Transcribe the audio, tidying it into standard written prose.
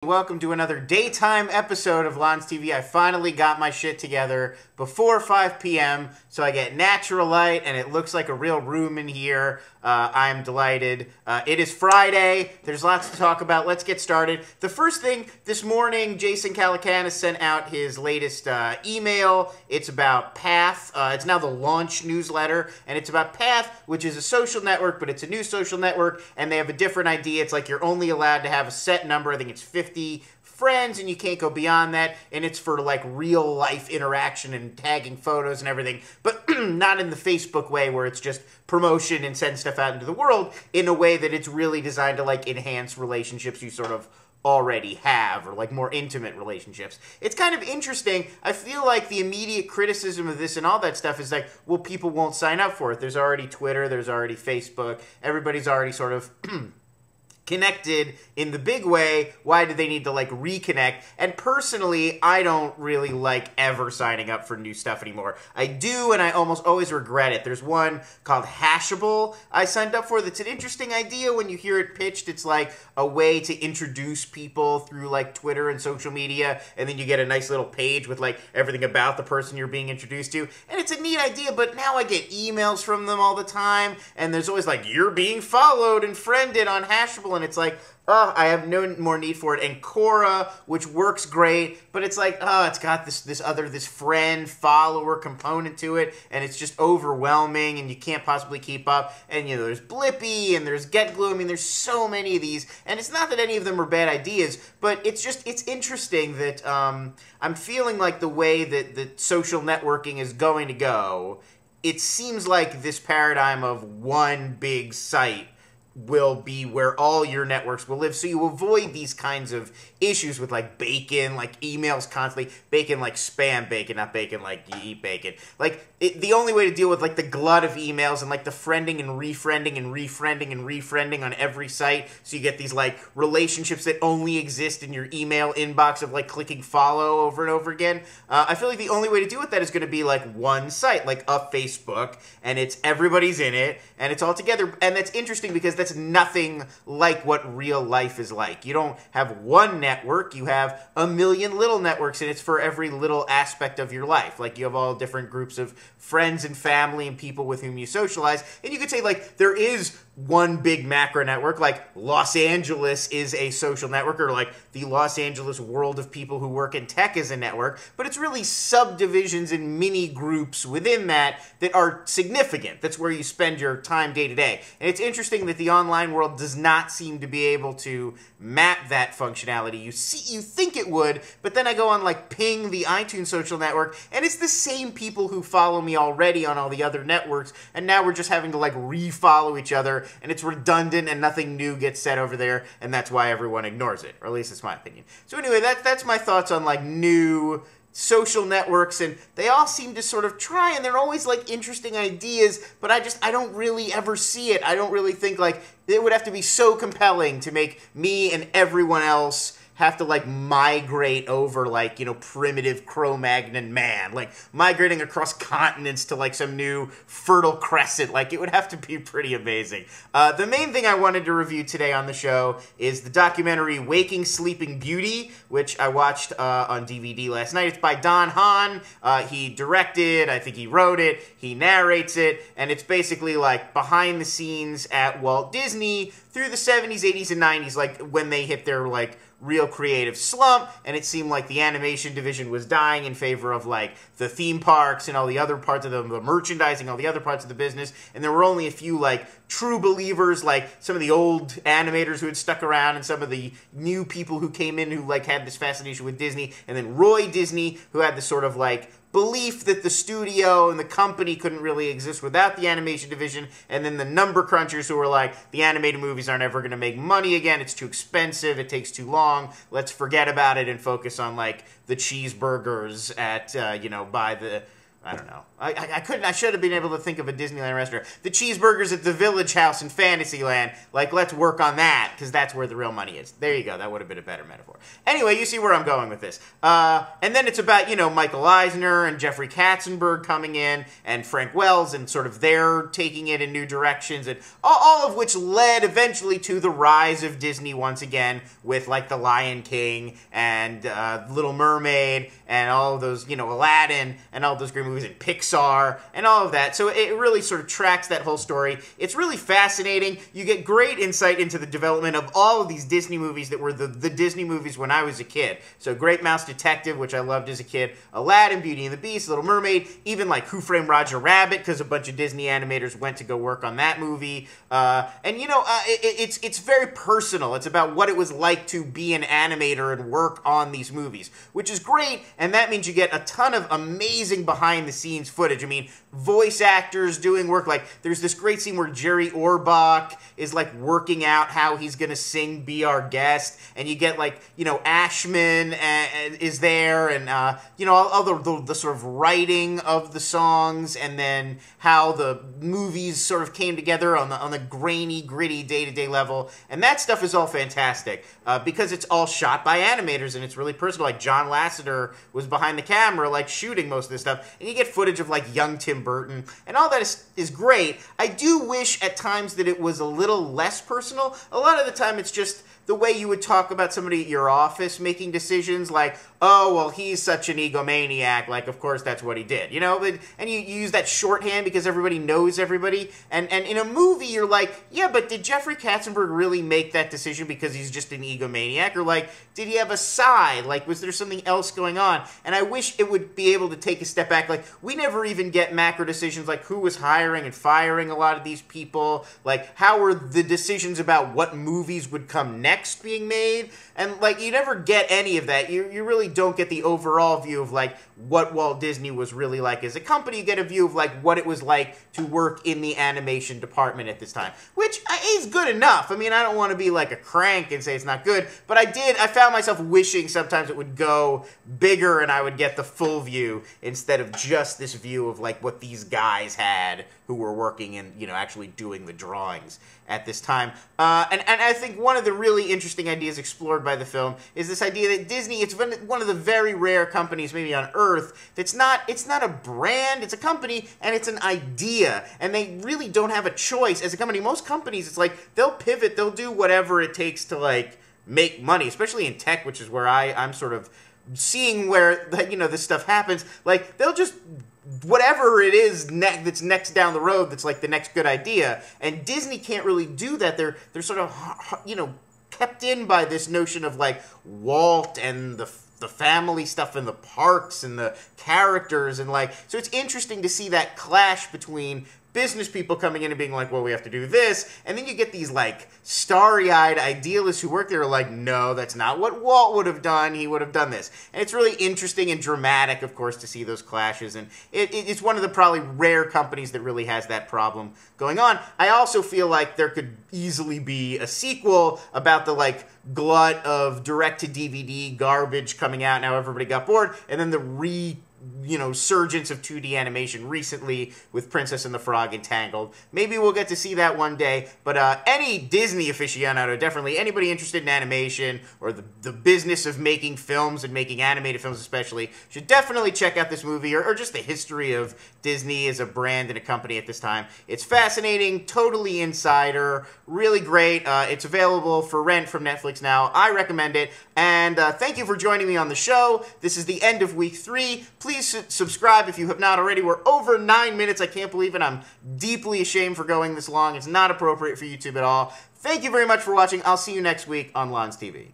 Welcome to another daytime episode of LonsTV. I finally got my shit together before 5 p.m. so I get natural light and it looks like a real room in here. I'm delighted. It is Friday. There's lots to talk about. Let's get started. The first thing, this morning, Jason Calacanis sent out his latest email. It's about Path. It's now the Launch newsletter, and it's about Path, which is a social network, but it's a new social network, and they have a different idea. It's like you're only allowed to have a set number. I think it's 50 friends, and you can't go beyond that, and it's for like real life interaction and tagging photos and everything, but not in the Facebook way where it's just promotion and send stuff out into the world, in a way that it's really designed to like enhance relationships you sort of already have, or like more intimate relationships. It's kind of interesting. I feel like the immediate criticism of this and all that stuff is like, well, people won't sign up for it. There's already Twitter, there's already Facebook, everybody's already sort of connected in the big way. Why do they need to like reconnect? And personally, I don't really like ever signing up for new stuff anymore. I do, and I almost always regret it. There's one called Hashable I signed up for that's an interesting idea when you hear it pitched. It's like a way to introduce people through like Twitter and social media, and then you get a nice little page with like everything about the person you're being introduced to. And it's a neat idea, but now I get emails from them all the time, and there's always like, you're being followed and friended on Hashable, and it's like, oh, I have no more need for it. And Quora, which works great, but it's like, oh, it's got this friend follower component to it, and it's just overwhelming, and you can't possibly keep up. And you know, there's Blippy and there's GetGlue. I mean, there's so many of these, and it's not that any of them are bad ideas, but it's interesting that I'm feeling like the way that social networking is going to go, it seems like this paradigm of one big site will be where all your networks will live, so you avoid these kinds of issues with like bacon, like emails constantly, bacon like spam bacon, not bacon like you eat bacon. Like, the only way to deal with like the glut of emails and like the friending and refriending and refriending and refriending on every site, so you get these like relationships that only exist in your email inbox of like clicking follow over and over again. I feel like the only way to deal with that is going to be like one site, like a Facebook, and it's everybody's in it, and it's all together. And that's interesting because that's nothing like what real life is like. You don't have one network, you have a million little networks, and it's for every little aspect of your life. Like, you have all different groups of friends and family and people with whom you socialize, and you could say like there is one big macro network, like Los Angeles is a social network, or like the Los Angeles world of people who work in tech is a network, but it's really subdivisions and mini groups within that that are significant. That's where you spend your time day to day. And it's interesting that the online world does not seem to be able to map that functionality. You think it would, but then I go on like Ping, the iTunes social network, and it's the same people who follow me already on all the other networks, and now we're just having to like refollow each other, and it's redundant and nothing new gets said over there, and that's why everyone ignores it, or at least it's my opinion. So anyway, that's my thoughts on like new social networks, and they all seem to sort of try, and they're always like interesting ideas, but I don't really ever see it. I don't really think like it would have to be so compelling to make me and everyone else have to like migrate over like, you know, primitive Cro-Magnon man, like migrating across continents to like some new fertile crescent. Like, it would have to be pretty amazing. The main thing I wanted to review today on the show is the documentary Waking Sleeping Beauty, which I watched on DVD last night. It's by Don Hahn. He directed, I think he wrote it, he narrates it, and it's basically like behind the scenes at Walt Disney through the 70s, 80s, and 90s, like when they hit their like real creative slump, and it seemed like the animation division was dying in favor of like the theme parks and all the other parts of the merchandising, all the other parts of the business, and there were only a few like true believers, like some of the old animators who had stuck around and some of the new people who came in who like had this fascination with Disney, and then Roy Disney, who had this sort of like belief that the studio and the company couldn't really exist without the animation division, and then the number crunchers who were like, the animated movies aren't ever going to make money again, it's too expensive, it takes too long, let's forget about it and focus on like the cheeseburgers at, you know, by the I don't know. I couldn't. I should have been able to think of a Disneyland restaurant. The cheeseburgers at the Village House in Fantasyland. Like, let's work on that, because that's where the real money is. There you go. That would have been a better metaphor. Anyway, you see where I'm going with this. And then it's about, you know, Michael Eisner and Jeffrey Katzenberg coming in, and Frank Wells, and sort of their taking it in new directions, and all of which led eventually to the rise of Disney once again, with, like, The Lion King, and Little Mermaid, and all of those, you know, Aladdin, and all those great movies, and Pixar, and all of that. So it really sort of tracks that whole story. It's really fascinating. You get great insight into the development of all of these Disney movies that were the Disney movies when I was a kid. So Great Mouse Detective, which I loved as a kid, Aladdin, Beauty and the Beast, Little Mermaid, even like Who Framed Roger Rabbit, because a bunch of Disney animators went to go work on that movie. And you know, it's very personal. It's about what it was like to be an animator and work on these movies, which is great, and that means you get a ton of amazing behind-the-scenes footage. I mean, voice actors doing work. Like, there's this great scene where Jerry Orbach is, like, working out how he's gonna sing Be Our Guest, and you get, like, you know, Ashman is there, and, you know, all the sort of writing of the songs, and then how the movies sort of came together on the grainy, gritty, day-to-day level, and that stuff is all fantastic, because it's all shot by animators, and it's really personal. Like, John Lasseter was behind the camera, like, shooting most of this stuff, and you get footage of, like, young Tim Burton, and all that is great. I do wish at times that it was a little less personal. A lot of the time it's just the way you would talk about somebody at your office making decisions, like, oh, well, he's such an egomaniac, like, of course that's what he did, you know? And you use that shorthand because everybody knows everybody, and in a movie you're like, yeah, but did Jeffrey Katzenberg really make that decision because he's just an egomaniac? Or, like, did he have a side? Like, was there something else going on? And I wish it would be able to take a step back. Like, we never even get macro decisions, like who was hiring and firing a lot of these people, like, how were the decisions about what movies would come next being made, and, like, you never get any of that. You really don't get the overall view of, like, what Walt Disney was really like as a company. You get a view of, like, what it was like to work in the animation department at this time, which is good enough. I mean, I don't want to be, like, a crank and say it's not good, but I found myself wishing sometimes it would go bigger and I would get the full view instead of just this view of, like, what these guys had who were working and, you know, actually doing the drawings at this time. And I think one of the really interesting ideas explored by the film is this idea that Disney, it's one of the very rare companies maybe on Earth that's it's not a brand, it's a company, and it's an idea, and they really don't have a choice as a company. Most companies, it's like, they'll pivot, they'll do whatever it takes to, like, make money, especially in tech, which is where I'm sort of seeing where, you know, this stuff happens. Like, they'll just whatever it is that's next down the road that's like the next good idea, and Disney can't really do that. They're sort of, you know, kept in by this notion of, like, Walt and the family stuff and the parks and the characters, and, like, so it's interesting to see that clash between business people coming in and being like, well, we have to do this, and then you get these, like, starry-eyed idealists who work there are like, no, that's not what Walt would have done, he would have done this. And it's really interesting and dramatic, of course, to see those clashes, and it's one of the probably rare companies that really has that problem going on. I also feel like there could easily be a sequel about the, like, glut of direct-to-DVD garbage coming out, now everybody got bored, and then the surgence of 2D animation recently with Princess and the Frog and Tangled. Maybe we'll get to see that one day, but any Disney aficionado, definitely anybody interested in animation or the business of making films and making animated films especially, should definitely check out this movie or just the history of Disney as a brand and a company at this time. It's fascinating, totally insider, really great. It's available for rent from Netflix now. I recommend it, and thank you for joining me on the show. This is the end of week 3. Please subscribe if you have not already. We're over 9 minutes. I can't believe it. I'm deeply ashamed for going this long. It's not appropriate for YouTube at all. Thank you very much for watching. I'll see you next week on LonsTV.